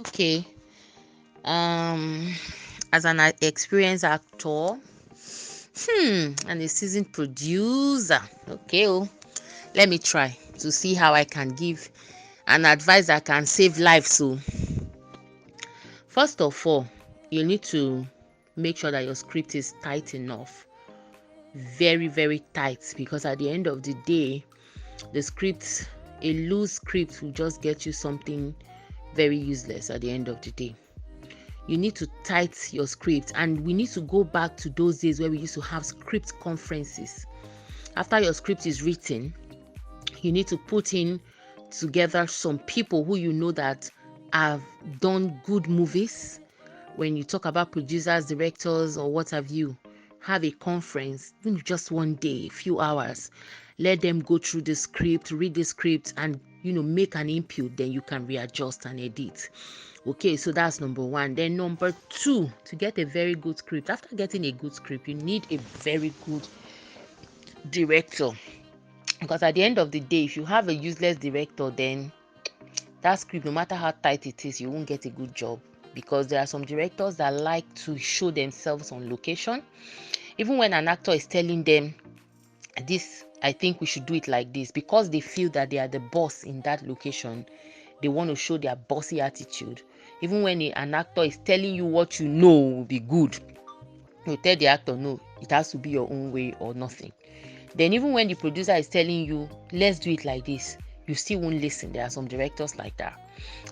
Okay. Um, as an experienced actor, and a seasoned producer. Okay, let me try to see how I can give an advice that can save lives. So, first of all, you need to make sure that your script is tight enough. Very, very tight, because at the end of the day, the script, a loose script will just get you something very useless at the end of the day. You need to tight your script, and we need to go back to those days where we used to have script conferences. After your script is written, you need to put in together some people who you know that have done good movies. When you talk about producers, directors, or what have you, have a conference, even just one day, a few hours. Let them go through the script, read the script, and make an input. Then you can readjust and edit. Okay, so that's number one. Then number two, to get a very good script. After getting a good script, you need a very good director. Because at the end of the day, if you have a useless director, then that script, no matter how tight it is, you won't get a good job. Because there are some directors that like to show themselves on location. Even when an actor is telling them, this, I think we should do it like this, because they feel that they are the boss in that location, they want to show their bossy attitude. Even when an actor is telling you what you know will be good, you tell the actor, no, it has to be your own way or nothing. Then even when the producer is telling you, let's do it like this, you still won't listen. There are some directors like that.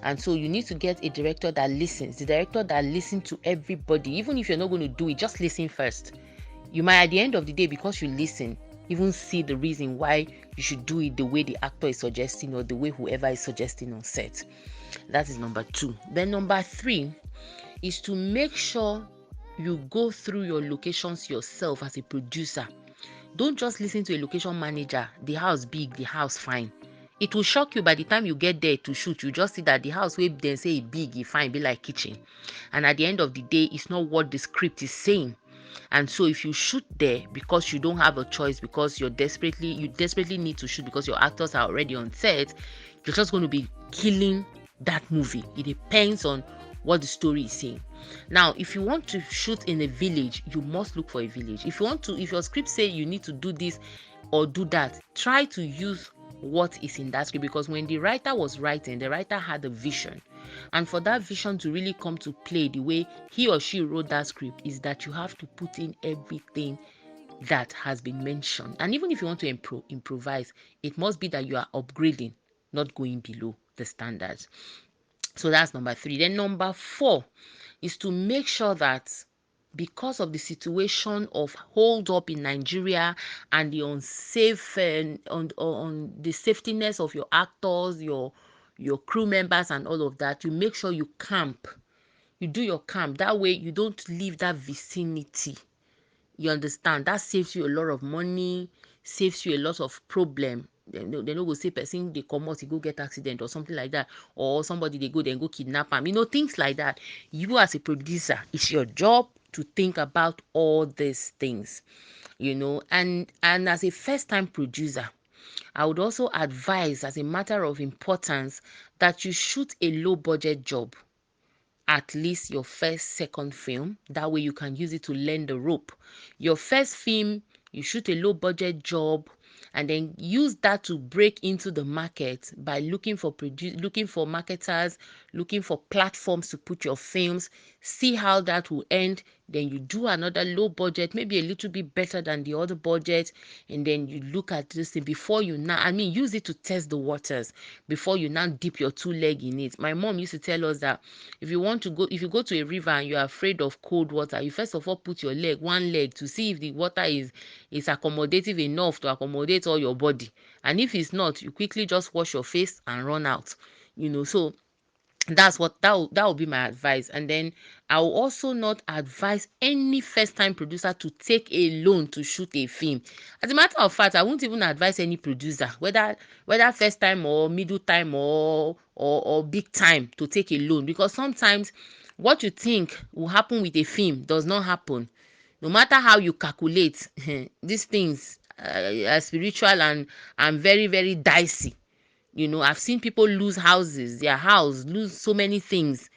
And so you need to get a director that listens, the director that listens to everybody. Even if you're not going to do it, just listen first. You might, at the end of the day, because you listen, even see the reason why you should do it the way the actor is suggesting, or the way whoever is suggesting on set. That is number two. Then number three is to make sure you go through your locations yourself as a producer. Don't just listen to a location manager. The house big, the house fine. It will shock you by the time you get there to shoot. You just see that the house where they say big, it fine, be like kitchen. And at the end of the day, it's not what the script is saying. And so if you shoot there because you don't have a choice, because you desperately need to shoot because your actors are already on set, you're just going to be killing that movie. It depends on what the story is saying. Now, if you want to shoot in a village, you must look for a village. If your script say you need to do this or do that, try to use what is in that script, because when the writer was writing, the writer had a vision. And for that vision to really come to play the way he or she wrote that script, is that you have to put in everything that has been mentioned. And even if you want to improvise, it must be that you are upgrading, not going below the standards. So that's number three. Then number four is to make sure that, because of the situation of hold up in Nigeria and the unsafe on the safetyness of your actors, your crew members and all of that, you make sure you camp. You do your camp. That way you don't leave that vicinity. You understand? That saves you a lot of money, saves you a lot of problem. They no go say person they come out, he go get accident or something like that, or somebody they go then go kidnap him. Things like that. You as a producer, it's your job to think about all these things. And as a first time producer, I would also advise, as a matter of importance, that you shoot a low budget job, at least your first, second film. That way you can use it to learn the rope. Your first film, you shoot a low budget job, and then use that to break into the market by looking for marketers, looking for platforms to put your films. See how that will end. Then you do another low budget, maybe a little bit better than the other budget, and then you look at this thing before you use it to test the waters before you now dip your two leg in it. My mom used to tell us that if you go to a river and you're afraid of cold water, you first of all put your one leg to see if the water is accommodative enough to accommodate all your body. And if it's not, you quickly just wash your face and run out. So that's what that will be my advice. And then I will also not advise any first time producer to take a loan to shoot a film. As a matter of fact, I won't even advise any producer, whether first time or middle time or big time, to take a loan, because sometimes what you think will happen with a film does not happen. No matter how you calculate, these things are spiritual and very, very dicey. I've seen people lose houses, their house, lose so many things